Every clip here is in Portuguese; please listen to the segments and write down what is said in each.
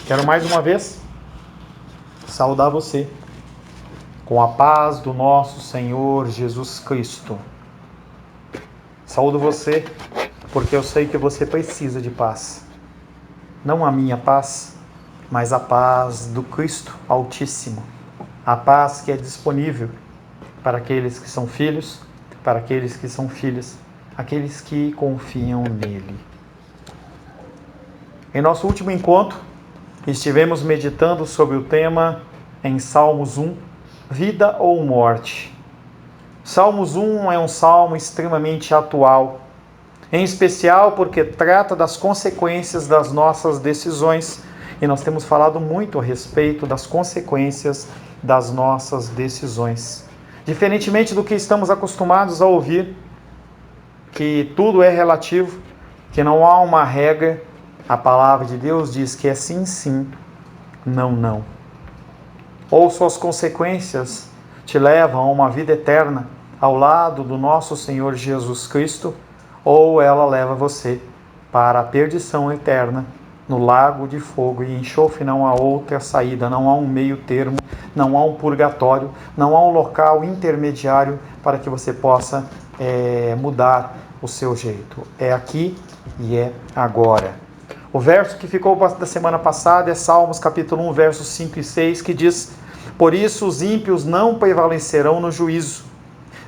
Quero mais uma vez saudar você com a paz do nosso Senhor Jesus Cristo. Saúdo você porque eu sei que você precisa de paz. Não a minha paz, mas a paz do Cristo Altíssimo. A paz que é disponível para aqueles que são filhos, para aqueles que são filhas, aqueles que confiam nele. Em nosso último encontro, estivemos meditando sobre o tema em Salmos 1, vida ou morte. Salmos 1 é um salmo extremamente atual, em especial porque trata das consequências das nossas decisões, e nós temos falado muito a respeito das consequências das nossas decisões. Diferentemente do que estamos acostumados a ouvir, que tudo é relativo, que não há uma regra, a palavra de Deus diz que é sim, sim, não, não. Ou suas consequências te levam a uma vida eterna ao lado do nosso Senhor Jesus Cristo, ou ela leva você para a perdição eterna no lago de fogo e enxofre. Não há outra saída, não há um meio termo, não há um purgatório, não há um local intermediário para que você possa mudar o seu jeito. É aqui e é agora. O verso que ficou da semana passada é Salmos capítulo 1, versos 5 e 6, que diz: por isso os ímpios não prevalecerão no juízo,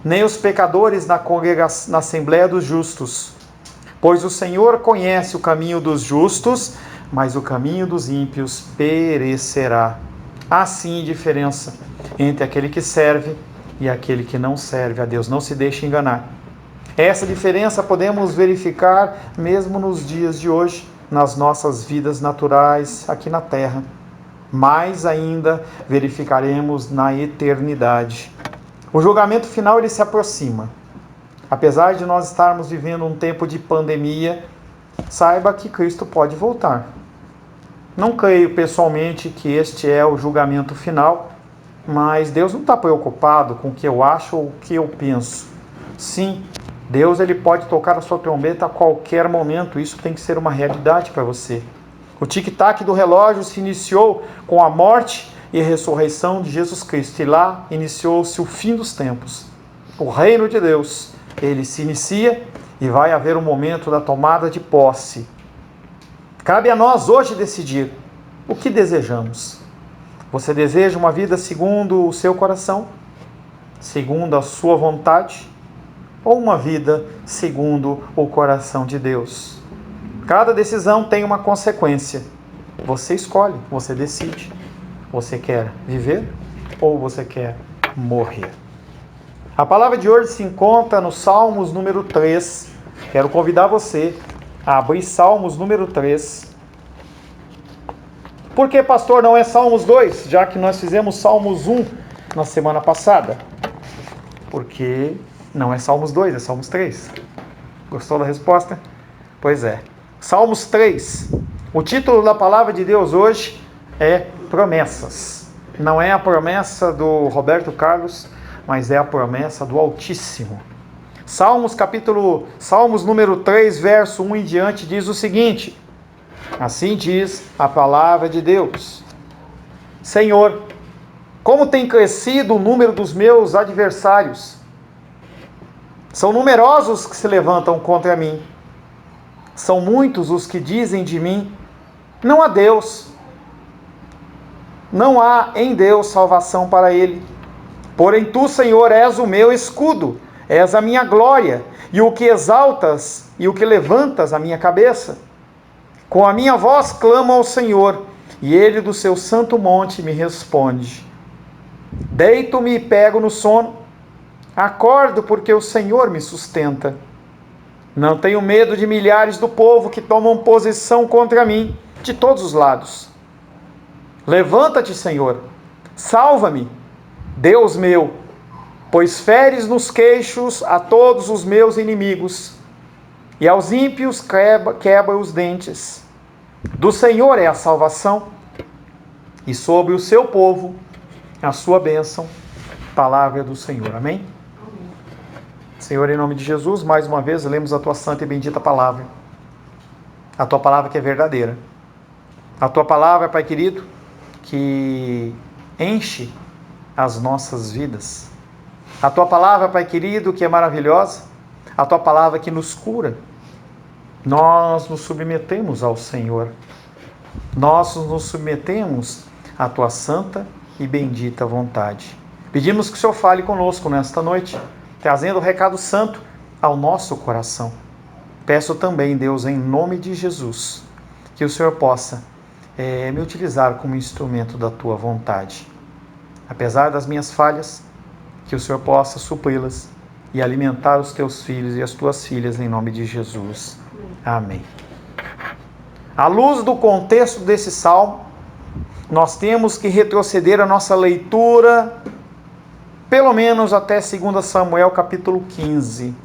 nem os pecadores na assembleia dos justos. Pois o Senhor conhece o caminho dos justos, mas o caminho dos ímpios perecerá. Há sim diferença entre aquele que serve e aquele que não serve a Deus. Não se deixe enganar. Essa diferença podemos verificar mesmo nos dias de hoje, nas nossas vidas naturais aqui na terra. Mais ainda verificaremos na eternidade. O julgamento final ele se aproxima. Apesar de nós estarmos vivendo um tempo de pandemia, saiba que Cristo pode voltar. Não creio pessoalmente que este é o julgamento final, mas Deus não está preocupado com o que eu acho ou o que eu penso. Sim, Deus ele pode tocar a sua trombeta a qualquer momento, isso tem que ser uma realidade para você. O tic-tac do relógio se iniciou com a morte e a ressurreição de Jesus Cristo, e lá iniciou-se o fim dos tempos. O reino de Deus, ele se inicia e vai haver um momento da tomada de posse. Cabe a nós hoje decidir o que desejamos. Você deseja uma vida segundo o seu coração, segundo a sua vontade, ou uma vida segundo o coração de Deus? Cada decisão tem uma consequência. Você escolhe, você decide. Você quer viver ou você quer morrer? A palavra de hoje se encontra no Salmos número 3. Quero convidar você a abrir Salmos número 3. Por que, pastor, não é Salmos 2? Já que nós fizemos Salmos 1 na semana passada. Porque não é Salmos 2, é Salmos 3. Gostou da resposta? Pois é. Salmos 3. O título da palavra de Deus hoje é Promessas. Não é a promessa do Roberto Carlos, mas é a promessa do Altíssimo. Salmos número 3, verso 1 em diante, diz o seguinte: assim diz a palavra de Deus: Senhor, como tem crescido o número dos meus adversários. São numerosos os que se levantam contra mim. São muitos os que dizem de mim: não há Deus. Não há em Deus salvação para ele. Porém tu, Senhor, és o meu escudo, és a minha glória, e o que exaltas e o que levantas a minha cabeça. Com a minha voz clamo ao Senhor, e ele do seu santo monte me responde. Deito-me e pego no sono. Acordo porque o Senhor me sustenta. Não tenho medo de milhares do povo que tomam posição contra mim, de todos os lados. Levanta-te, Senhor, salva-me, Deus meu, pois feres nos queixos a todos os meus inimigos, e aos ímpios quebra os dentes. Do Senhor é a salvação, e sobre o seu povo a sua bênção. Palavra do Senhor. Amém? Senhor, em nome de Jesus, mais uma vez, lemos a tua santa e bendita palavra. A tua palavra que é verdadeira. A tua palavra, Pai querido, que enche as nossas vidas. A tua palavra, Pai querido, que é maravilhosa. A tua palavra que nos cura. Nós nos submetemos ao Senhor. Nós nos submetemos à tua santa e bendita vontade. Pedimos que o Senhor fale conosco nesta noite, trazendo o recado santo ao nosso coração. Peço também, Deus, em nome de Jesus, que o Senhor possa me utilizar como instrumento da tua vontade. Apesar das minhas falhas, que o Senhor possa supri-las e alimentar os teus filhos e as tuas filhas em nome de Jesus. Amém. À luz do contexto desse salmo, nós temos que retroceder a nossa leitura pelo menos até 2 Samuel capítulo 15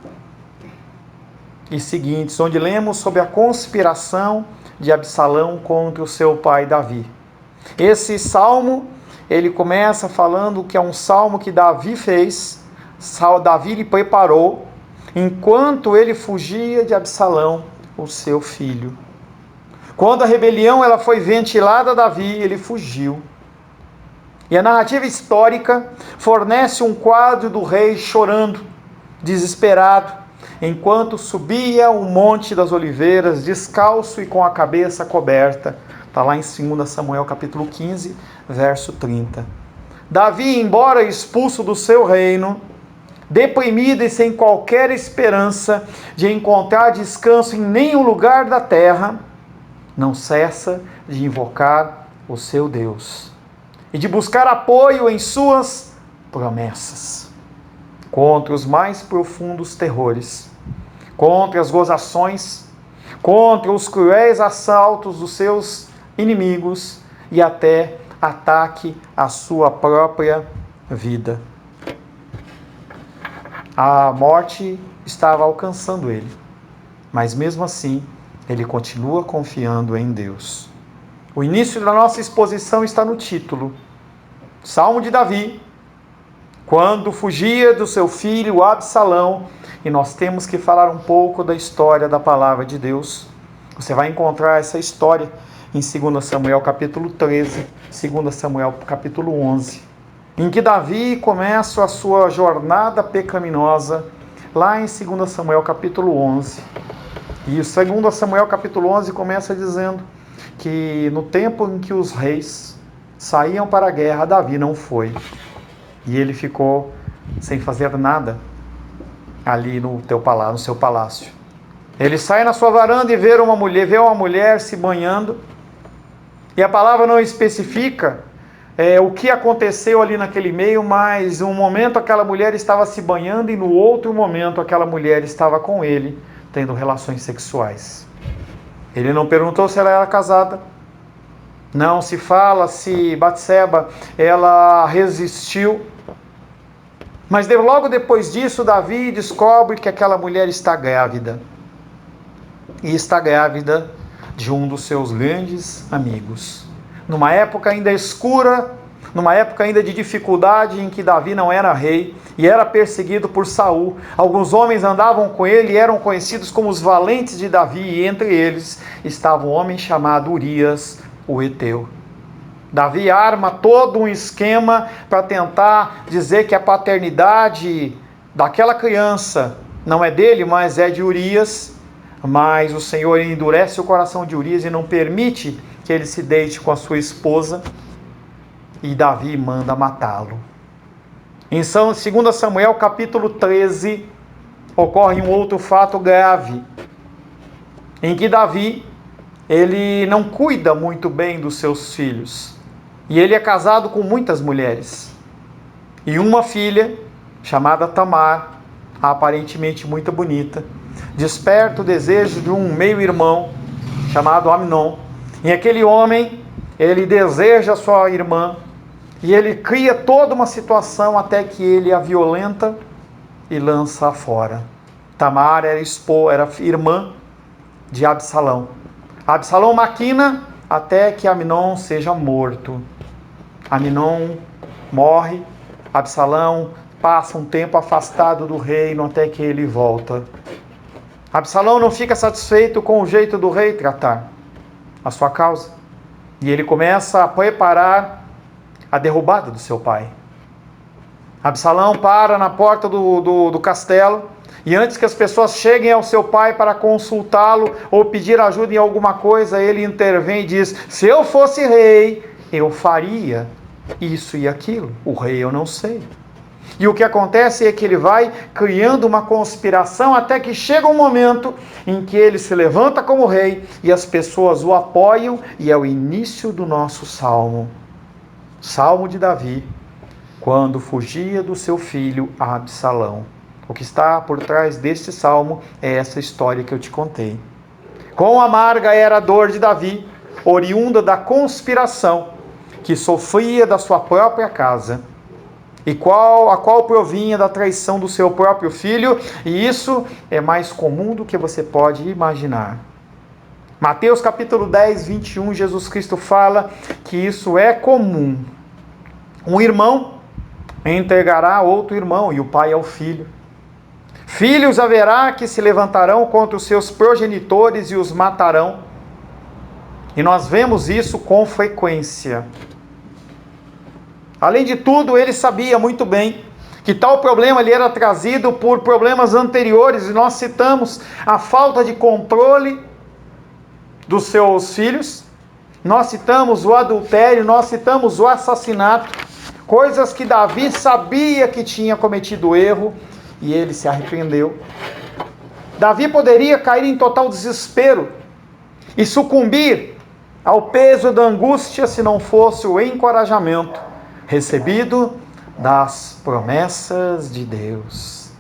e seguintes, onde lemos sobre a conspiração de Absalão contra o seu pai Davi. Esse salmo, ele começa falando que é um salmo que Davi fez, Davi lhe preparou, enquanto ele fugia de Absalão, o seu filho. Quando a rebelião ela foi ventilada a Davi, ele fugiu. E a narrativa histórica fornece um quadro do rei chorando, desesperado, enquanto subia o Monte das Oliveiras, descalço e com a cabeça coberta. Está lá em 2 Samuel capítulo 15, verso 30. Davi, embora expulso do seu reino, deprimido e sem qualquer esperança de encontrar descanso em nenhum lugar da terra, não cessa de invocar o seu Deus e de buscar apoio em suas promessas contra os mais profundos terrores, contra as gozações, contra os cruéis assaltos dos seus inimigos e até ataque à sua própria vida. A morte estava alcançando ele, mas mesmo assim, ele continua confiando em Deus. O início da nossa exposição está no título, Salmo de Davi, quando fugia do seu filho Absalão, e nós temos que falar um pouco da história da palavra de Deus. Você vai encontrar essa história em 2 Samuel capítulo 13, 2 Samuel capítulo 11, em que Davi começa a sua jornada pecaminosa, lá em 2 Samuel capítulo 11. E o 2 Samuel capítulo 11 começa dizendo que no tempo em que os reis saíam para a guerra, Davi não foi. E ele ficou sem fazer nada ali no seu palácio. Ele sai na sua varanda e vê uma mulher se banhando. E a palavra não especifica o que aconteceu ali naquele meio, mas um momento aquela mulher estava se banhando e no outro momento aquela mulher estava com ele, tendo relações sexuais. Ele não perguntou se ela era casada. Não se fala se Batseba ela resistiu. Mas logo depois disso, Davi descobre que aquela mulher está grávida. E está grávida de um dos seus grandes amigos. Numa época ainda escura, numa época ainda de dificuldade, em que Davi não era rei e era perseguido por Saul. Alguns homens andavam com ele e eram conhecidos como os valentes de Davi, e entre eles estava um homem chamado Urias, o Heteu. Davi arma todo um esquema para tentar dizer que a paternidade daquela criança não é dele, mas é de Urias. Mas o Senhor endurece o coração de Urias e não permite que ele se deite com a sua esposa. E Davi manda matá-lo. Em 2 Samuel capítulo 13, ocorre um outro fato grave, em que Davi, ele não cuida muito bem dos seus filhos. E ele é casado com muitas mulheres. E uma filha, chamada Tamar, aparentemente muito bonita, desperta o desejo de um meio-irmão, chamado Amnon. E aquele homem, ele deseja sua irmã, e ele cria toda uma situação até que ele a violenta e lança fora. Tamar era irmã de Absalão. Absalão maquina até que Amnon seja morto. Amnon morre, Absalão passa um tempo afastado do reino até que ele volta. Absalão não fica satisfeito com o jeito do rei tratar a sua causa. E ele começa a preparar a derrubada do seu pai. Absalão para na porta do castelo, e antes que as pessoas cheguem ao seu pai para consultá-lo ou pedir ajuda em alguma coisa, ele intervém e diz: se eu fosse rei, eu faria isso e aquilo. O rei eu não sei. E o que acontece é que ele vai criando uma conspiração até que chega um momento em que ele se levanta como rei e as pessoas o apoiam, e é o início do nosso salmo. Salmo de Davi, quando fugia do seu filho Absalão. O que está por trás deste salmo é essa história que eu te contei. Quão amarga era a dor de Davi, oriunda da conspiração que sofria da sua própria casa, e a qual provinha da traição do seu próprio filho, e isso é mais comum do que você pode imaginar. Mateus capítulo 10, 21, Jesus Cristo fala que isso é comum. Um irmão entregará a outro irmão, e o pai ao filho. Filhos haverá que se levantarão contra os seus progenitores e os matarão. E nós vemos isso com frequência. Além de tudo, ele sabia muito bem que tal problema lhe era trazido por problemas anteriores, e nós citamos a falta de controle dos seus filhos, nós citamos o adultério, nós citamos o assassinato, coisas que Davi sabia que tinha cometido erro, e ele se arrependeu. Davi poderia cair em total desespero e sucumbir ao peso da angústia se não fosse o encorajamento recebido das promessas de Deus.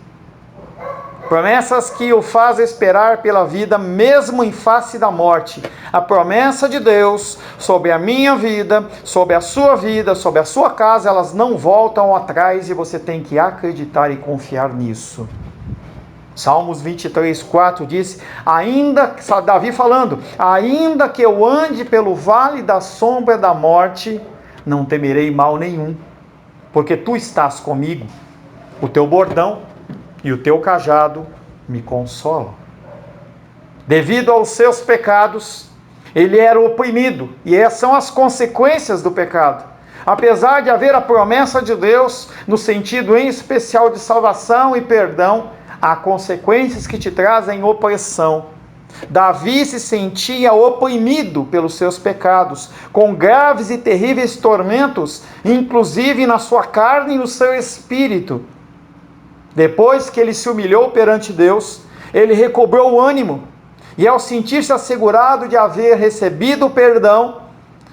Promessas que o fazem esperar pela vida, mesmo em face da morte. A promessa de Deus sobre a minha vida, sobre a sua casa, elas não voltam atrás, e você tem que acreditar e confiar nisso. Salmos 23, 4 diz: Davi falando, ainda que eu ande pelo vale da sombra da morte, não temerei mal nenhum, porque tu estás comigo, o teu bordão e o teu cajado me consolam. Devido aos seus pecados, ele era oprimido, e essas são as consequências do pecado. Apesar de haver a promessa de Deus, no sentido em especial de salvação e perdão, há consequências que te trazem opressão. Davi se sentia oprimido pelos seus pecados, com graves e terríveis tormentos, inclusive na sua carne e no seu espírito. Depois que ele se humilhou perante Deus, ele recobrou o ânimo, e ao sentir-se assegurado de haver recebido o perdão,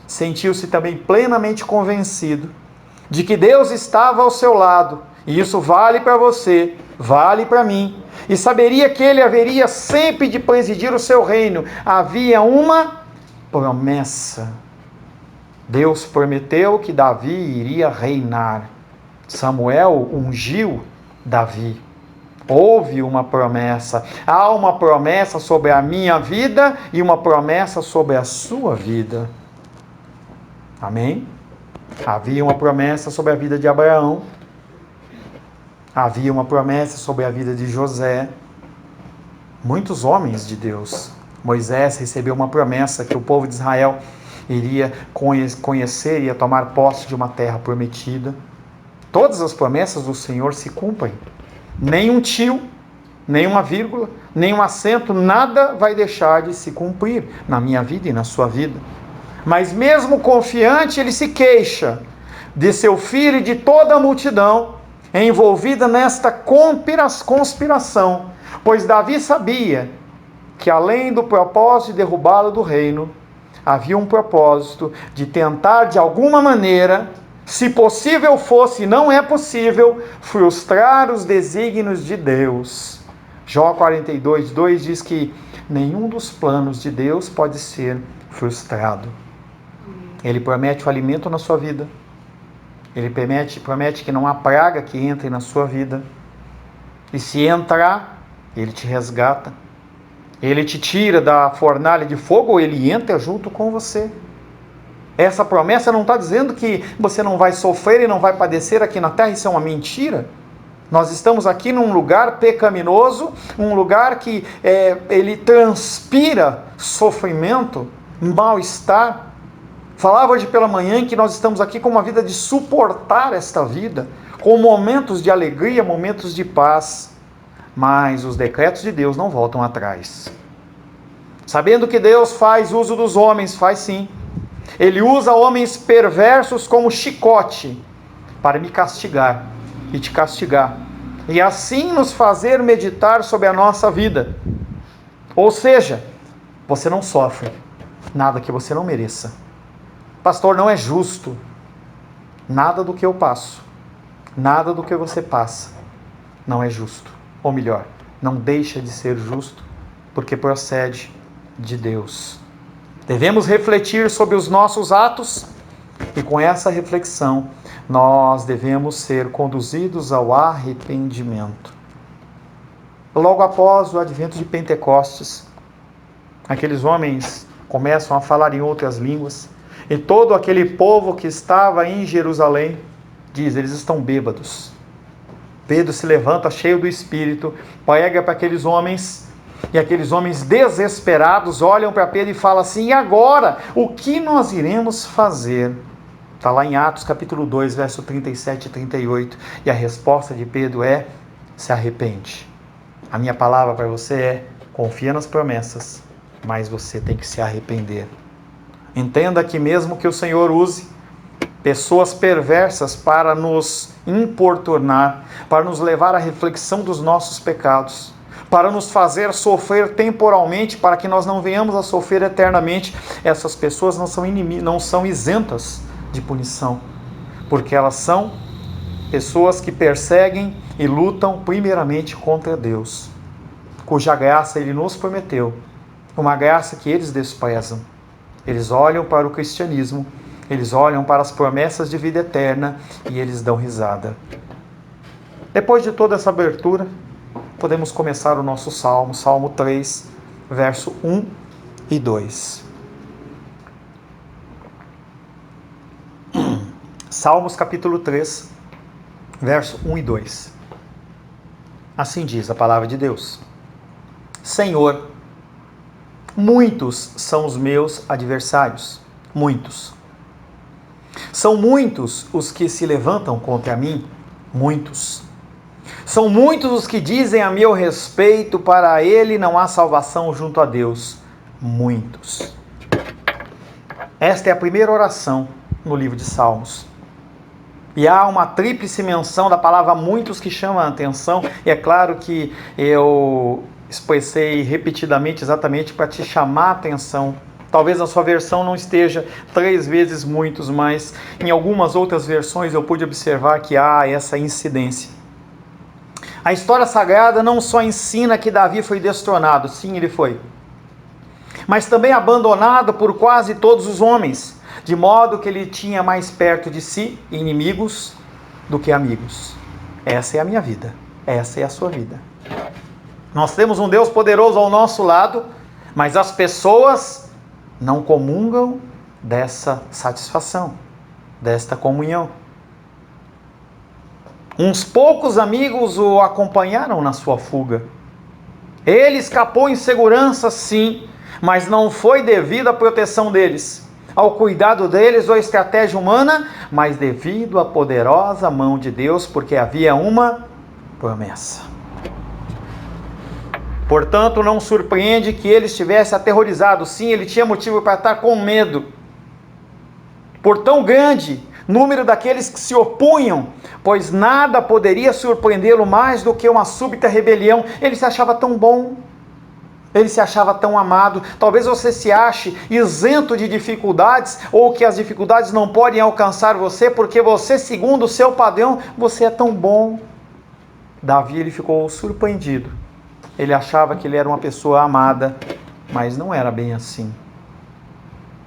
sentiu-se também plenamente convencido de que Deus estava ao seu lado, e isso vale para você, vale para mim, e saberia que ele haveria sempre de presidir o seu reino. Havia uma promessa. Deus prometeu que Davi iria reinar. Samuel ungiu Davi. Houve uma promessa. Há uma promessa sobre a minha vida e uma promessa sobre a sua vida. Amém? Havia uma promessa sobre a vida de Abraão. Havia uma promessa sobre a vida de José. Muitos homens de Deus. Moisés recebeu uma promessa que o povo de Israel iria conhecer, ia tomar posse de uma terra prometida. Todas as promessas do Senhor se cumprem. Nem um tio, nem uma vírgula, nem um acento, nada vai deixar de se cumprir na minha vida e na sua vida. Mas mesmo confiante, ele se queixa de seu filho e de toda a multidão envolvida nesta conspiração, pois Davi sabia que além do propósito de derrubá-lo do reino, havia um propósito de tentar de alguma maneira, se possível fosse, não é possível, frustrar os desígnios de Deus. Jó 42, 2 diz que nenhum dos planos de Deus pode ser frustrado. Ele promete o alimento na sua vida. Ele promete que não há praga que entre na sua vida. E se entrar, ele te resgata. Ele te tira da fornalha de fogo, ou ele entra junto com você. Essa promessa não está dizendo que você não vai sofrer e não vai padecer aqui na terra. Isso é uma mentira. Nós estamos aqui num lugar pecaminoso, um lugar que ele transpira sofrimento, mal-estar, Falava hoje pela manhã que nós estamos aqui com uma vida de suportar esta vida, com momentos de alegria, momentos de paz, mas os decretos de Deus não voltam atrás. Sabendo que Deus faz uso dos homens, faz sim. Ele usa homens perversos como chicote para me castigar e te castigar, e assim nos fazer meditar sobre a nossa vida. Ou seja, você não sofre nada que você não mereça. Pastor, não é justo. Nada do que eu passo, nada do que você passa, não é justo. Ou melhor, não deixa de ser justo, porque procede de Deus. Devemos refletir sobre os nossos atos, e com essa reflexão, nós devemos ser conduzidos ao arrependimento. Logo após o advento de Pentecostes, aqueles homens começam a falar em outras línguas, e todo aquele povo que estava em Jerusalém diz: eles estão bêbados. Pedro se levanta cheio do Espírito, prega para aqueles homens, e aqueles homens desesperados olham para Pedro e falam assim: e agora? O que nós iremos fazer? Está lá em Atos capítulo 2, verso 37 e 38, e a resposta de Pedro é: se arrepende. A minha palavra para você é: confia nas promessas, mas você tem que se arrepender. Entenda que mesmo que o Senhor use pessoas perversas para nos importunar, para nos levar à reflexão dos nossos pecados, para nos fazer sofrer temporalmente, para que nós não venhamos a sofrer eternamente, essas pessoas não são isentas de punição, porque elas são pessoas que perseguem e lutam primeiramente contra Deus, cuja graça Ele nos prometeu, uma graça que eles desprezam. Eles olham para o cristianismo, eles olham para as promessas de vida eterna e eles dão risada. Depois de toda essa abertura, podemos começar o nosso salmo, Salmo 3, verso 1 e 2. Salmos capítulo 3, verso 1 e 2. Assim diz a palavra de Deus: Senhor, muitos são os meus adversários, muitos. São muitos os que se levantam contra mim, muitos. São muitos os que dizem a meu respeito: para ele não há salvação junto a Deus, muitos. Esta é a primeira oração no livro de Salmos. E há uma tríplice menção da palavra muitos que chama a atenção, e é claro que eu expressei repetidamente exatamente para te chamar a atenção. Talvez a sua versão não esteja 3 vezes muitos, mas em algumas outras versões eu pude observar que há essa incidência. A história sagrada não só ensina que Davi foi destronado, sim, ele foi, mas também abandonado por quase todos os homens, de modo que ele tinha mais perto de si inimigos do que amigos. Essa é a minha vida, essa é a sua vida. Nós temos um Deus poderoso ao nosso lado, mas as pessoas não comungam dessa satisfação, desta comunhão. Uns poucos amigos o acompanharam na sua fuga. Ele escapou em segurança, sim, mas não foi devido à proteção deles, ao cuidado deles ou à estratégia humana, mas devido à poderosa mão de Deus, porque havia uma promessa. Portanto, não surpreende que ele estivesse aterrorizado. Sim, ele tinha motivo para estar com medo. Por tão grande número daqueles que se opunham, pois nada poderia surpreendê-lo mais do que uma súbita rebelião. Ele se achava tão bom, ele se achava tão amado. Talvez você se ache isento de dificuldades, ou que as dificuldades não podem alcançar você, porque você, segundo o seu padrão, você é tão bom. Davi, ele ficou surpreendido. Ele achava que ele era uma pessoa amada, mas não era bem assim.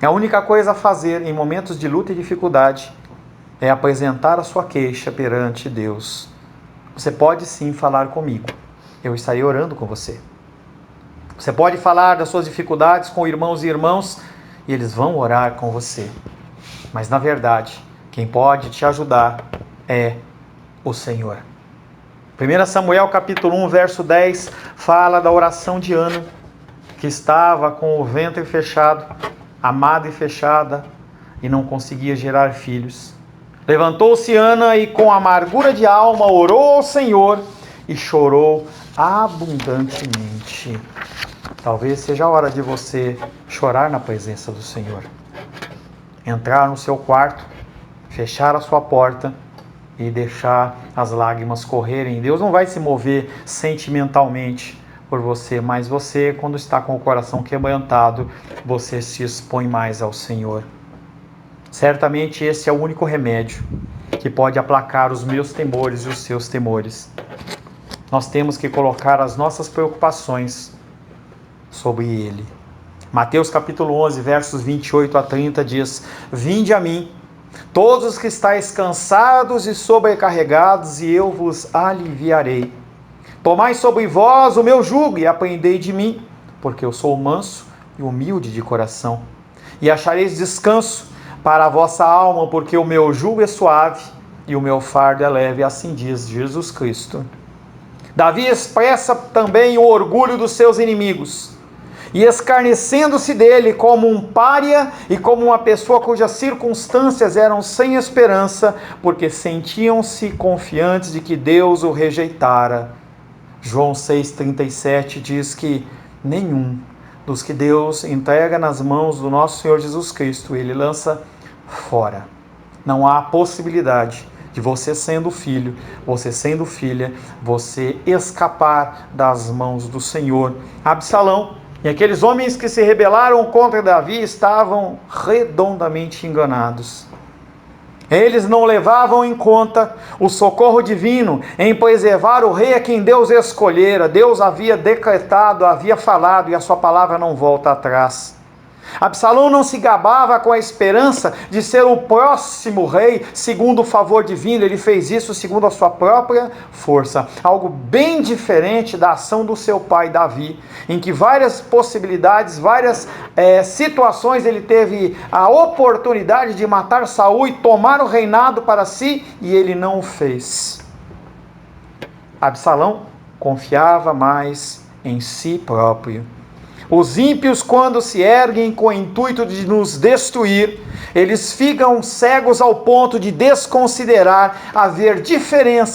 A única coisa a fazer em momentos de luta e dificuldade é apresentar a sua queixa perante Deus. Você pode sim falar comigo, eu estarei orando com você. Você pode falar das suas dificuldades com irmãos e irmãs, e eles vão orar com você. Mas na verdade, quem pode te ajudar é o Senhor. 1 Samuel capítulo 1, verso 10, fala da oração de Ana, que estava com o ventre fechado, amada e fechada, e não conseguia gerar filhos. Levantou-se Ana e com amargura de alma orou ao Senhor e chorou abundantemente. Talvez seja a hora de você chorar na presença do Senhor. Entrar no seu quarto, fechar a sua porta e deixar as lágrimas correrem. Deus não vai se mover sentimentalmente por você, mas você, quando está com o coração quebrantado, você se expõe mais ao Senhor. Certamente esse é o único remédio que pode aplacar os meus temores e os seus temores. Nós temos que colocar as nossas preocupações sobre Ele. Mateus capítulo 11, versos 28 a 30 diz: Vinde a mim, todos os que estáis cansados e sobrecarregados, e eu vos aliviarei. Tomai sobre vós o meu jugo e aprendei de mim, porque eu sou manso e humilde de coração. E achareis descanso para a vossa alma, porque o meu jugo é suave e o meu fardo é leve, assim diz Jesus Cristo. Davi expressa também o orgulho dos seus inimigos, e escarnecendo-se dele como um pária e como uma pessoa cujas circunstâncias eram sem esperança, porque sentiam-se confiantes de que Deus o rejeitara. João 6,37 diz que nenhum dos que Deus entrega nas mãos do nosso Senhor Jesus Cristo, Ele lança fora. Não há possibilidade de você sendo filho, você sendo filha, você escapar das mãos do Senhor. Absalão e aqueles homens que se rebelaram contra Davi estavam redondamente enganados. Eles não levavam em conta o socorro divino em preservar o rei a quem Deus escolhera. Deus havia decretado, havia falado, e a sua palavra não volta atrás. Absalão não se gabava com a esperança de ser o próximo rei segundo o favor divino. Ele fez isso segundo a sua própria força. Algo bem diferente da ação do seu pai Davi, em que várias possibilidades, várias situações ele teve a oportunidade de matar Saul e tomar o reinado para si, e ele não o fez. Absalão confiava mais em si próprio. Os ímpios, quando se erguem com o intuito de nos destruir, eles ficam cegos ao ponto de desconsiderar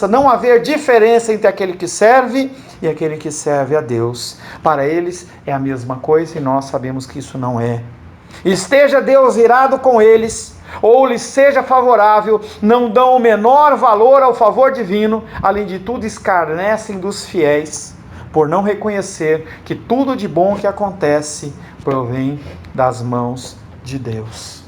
não haver diferença entre aquele que serve e aquele que serve a Deus. Para eles é a mesma coisa e nós sabemos que isso não é. Esteja Deus irado com eles, ou lhes seja favorável, não dão o menor valor ao favor divino, além de tudo escarnecem dos fiéis, por não reconhecer que tudo de bom que acontece provém das mãos de Deus.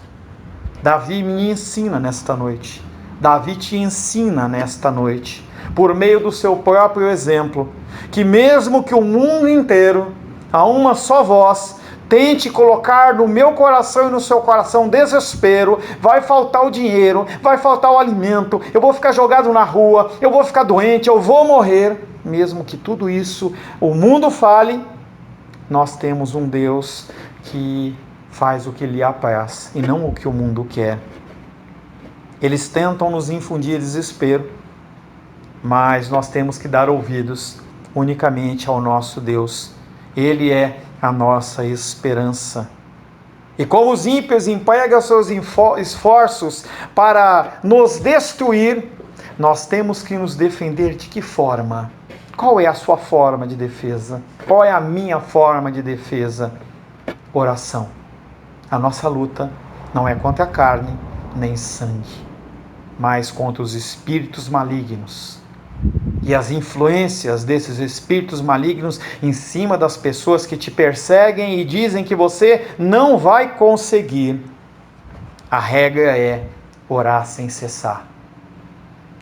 Davi me ensina nesta noite. Davi te ensina nesta noite, por meio do seu próprio exemplo, que mesmo que o mundo inteiro, a uma só voz, tente colocar no meu coração e no seu coração desespero, vai faltar o dinheiro, vai faltar o alimento, eu vou ficar jogado na rua, eu vou ficar doente, eu vou morrer. Mesmo que tudo isso o mundo fale, nós temos um Deus que faz o que lhe apraz e não o que o mundo quer. Eles tentam nos infundir desespero, mas nós temos que dar ouvidos unicamente ao nosso Deus. Ele é a nossa esperança. E como os ímpios empregam seus esforços para nos destruir, nós temos que nos defender de que forma? Qual é a sua forma de defesa? Qual é a minha forma de defesa? Oração. A nossa luta não é contra a carne nem sangue, mas contra os espíritos malignos. E as influências desses espíritos malignos em cima das pessoas que te perseguem e dizem que você não vai conseguir. A regra é orar sem cessar.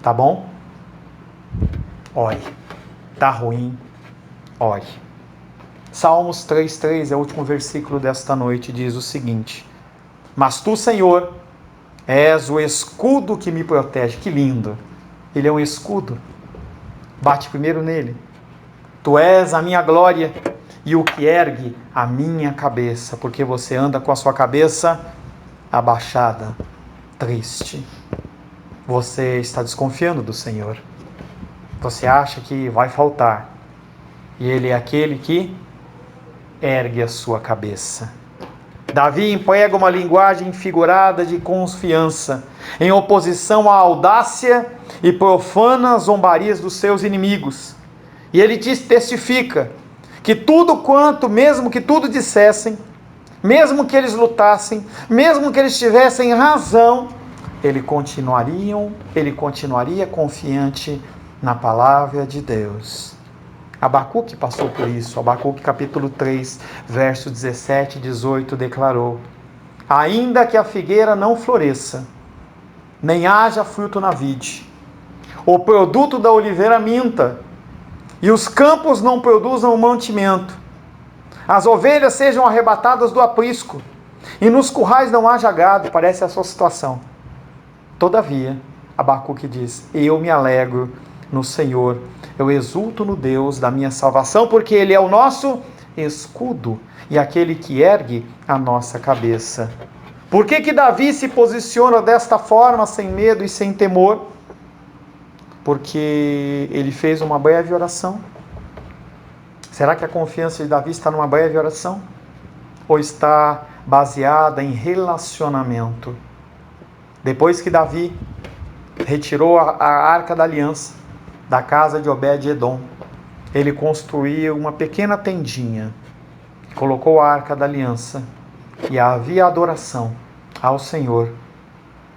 Tá bom? Ore. Tá ruim? Ore. Salmos 3,3 é o último versículo desta noite, diz o seguinte: Mas tu, Senhor, és o escudo que me protege. Que lindo! Ele é um escudo. Bate primeiro nele. Tu és a minha glória e o que ergue a minha cabeça, porque você anda com a sua cabeça abaixada, triste. Você está desconfiando do Senhor. Você acha que vai faltar. E Ele é aquele que ergue a sua cabeça. Davi emprega uma linguagem figurada de confiança, em oposição à audácia e profanas zombarias dos seus inimigos. E ele testifica que tudo quanto, mesmo que tudo dissessem, mesmo que eles lutassem, mesmo que eles tivessem razão, ele continuaria confiante na palavra de Deus. Abacuque passou por isso. Abacuque capítulo 3, verso 17 e 18 declarou: ainda que a figueira não floresça, nem haja fruto na vide, o produto da oliveira minta, e os campos não produzam mantimento, as ovelhas sejam arrebatadas do aprisco, e nos currais não haja gado. Parece a sua situação. Todavia, Abacuque diz: eu me alegro no Senhor, eu exulto no Deus da minha salvação, porque Ele é o nosso escudo e aquele que ergue a nossa cabeça. Por que Davi se posiciona desta forma, sem medo e sem temor? Porque ele fez uma breve oração. Será que a confiança de Davi está numa breve oração? Ou está baseada em relacionamento? Depois que Davi retirou a arca da aliança da casa de Obed-edom, ele construiu uma pequena tendinha, colocou a arca da aliança e havia adoração ao Senhor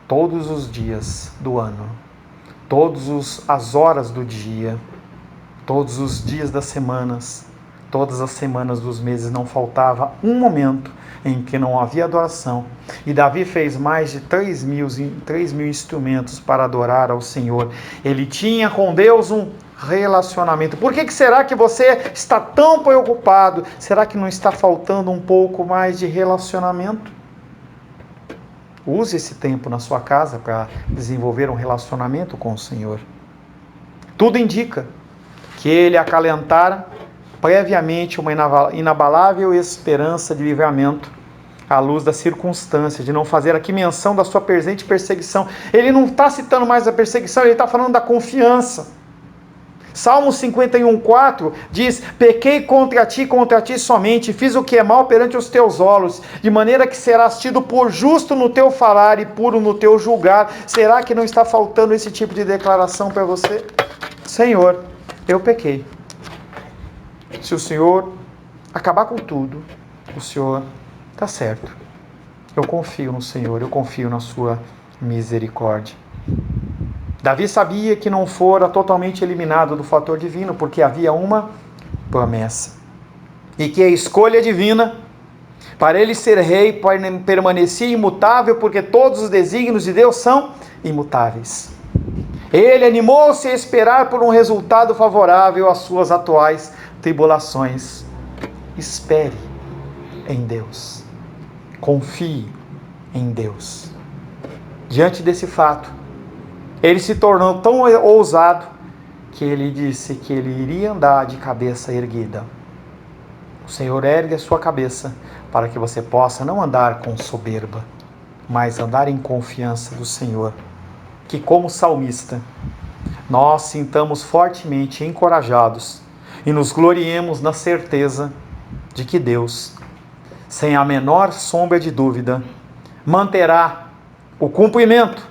todos os dias do ano, todas as horas do dia, todos os dias das semanas, todas as semanas dos meses. Não faltava um momento em que não havia adoração. E Davi fez mais de 3 mil instrumentos para adorar ao Senhor. Ele tinha com Deus um relacionamento. Por que será que você está tão preocupado? Será que não está faltando um pouco mais de relacionamento? Use esse tempo na sua casa para desenvolver um relacionamento com o Senhor. Tudo indica que ele acalentara previamente uma inabalável esperança de livramento à luz das circunstâncias, de não fazer aqui menção da sua presente perseguição. Ele não está citando mais a perseguição, ele está falando da confiança. Salmo 51,4 diz: pequei contra ti somente, fiz o que é mal perante os teus olhos, de maneira que serás tido por justo no teu falar e puro no teu julgar. Será que não está faltando esse tipo de declaração para você? Senhor, eu pequei. Se o Senhor acabar com tudo, o Senhor está certo. Eu confio no Senhor, eu confio na sua misericórdia. Davi sabia que não fora totalmente eliminado do fator divino, porque havia uma promessa. E que a escolha divina, para ele ser rei, permanecia imutável, porque todos os desígnios de Deus são imutáveis. Ele animou-se a esperar por um resultado favorável às suas atuais tribulações. Espere em Deus. Confie em Deus. Diante desse fato, ele se tornou tão ousado que ele disse que ele iria andar de cabeça erguida. O Senhor ergue a sua cabeça para que você possa não andar com soberba, mas andar em confiança do Senhor. Que como salmista, nós sintamos fortemente encorajados e nos gloriemos na certeza de que Deus, sem a menor sombra de dúvida, manterá o cumprimento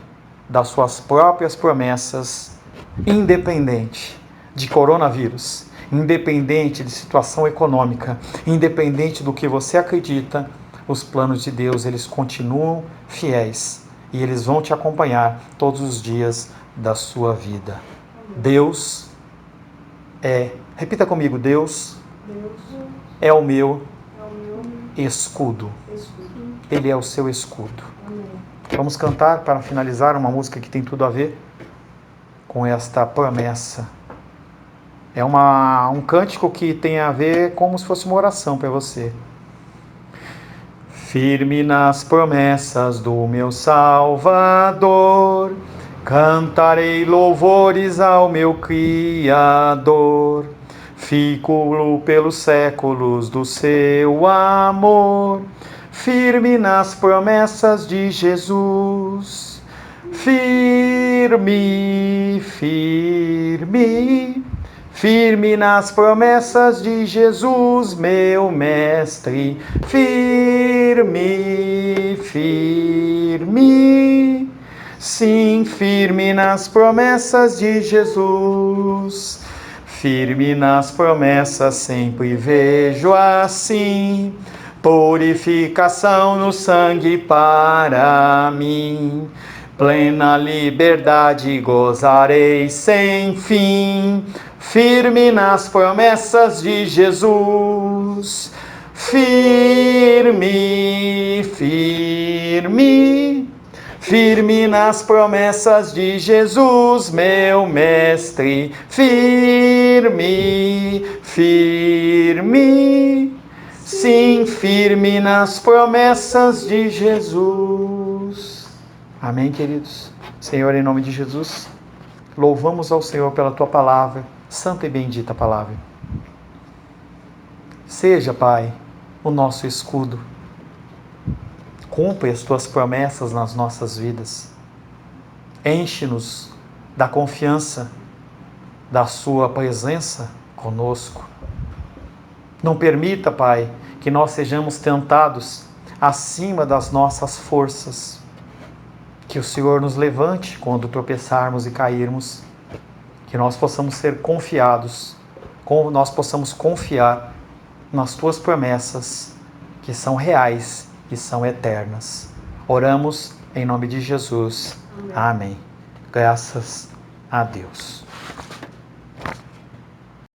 das suas próprias promessas, independente de coronavírus, independente de situação econômica, independente do que você acredita. Os planos de Deus, eles continuam fiéis e eles vão te acompanhar todos os dias da sua vida. Deus repita comigo, Deus é o meu escudo. Ele é o seu escudo. Vamos cantar para finalizar uma música que tem tudo a ver com esta promessa. É um cântico que tem a ver como se fosse uma oração para você. Firme nas promessas do meu Salvador, cantarei louvores ao meu Criador. Fico pelos séculos do seu amor, firme nas promessas de Jesus. Firme, firme, firme nas promessas de Jesus, meu mestre, firme, firme, sim, firme nas promessas de Jesus, firme nas promessas sempre vejo assim, purificação no sangue para mim. Plena liberdade gozarei sem fim, firme nas promessas de Jesus. Firme, firme, firme nas promessas de Jesus, meu mestre. Firme, firme, sim, firme nas promessas de Jesus. Amém, queridos? Senhor, em nome de Jesus, louvamos ao Senhor pela Tua palavra, santa e bendita palavra. Seja, Pai, o nosso escudo. Cumpre as Tuas promessas nas nossas vidas. Enche-nos da confiança da Sua presença conosco. Não permita, Pai, que nós sejamos tentados acima das nossas forças. Que o Senhor nos levante quando tropeçarmos e cairmos, que nós possamos ser confiados, nós possamos confiar nas Tuas promessas, que são reais e são eternas. Oramos em nome de Jesus. Amém. Graças a Deus.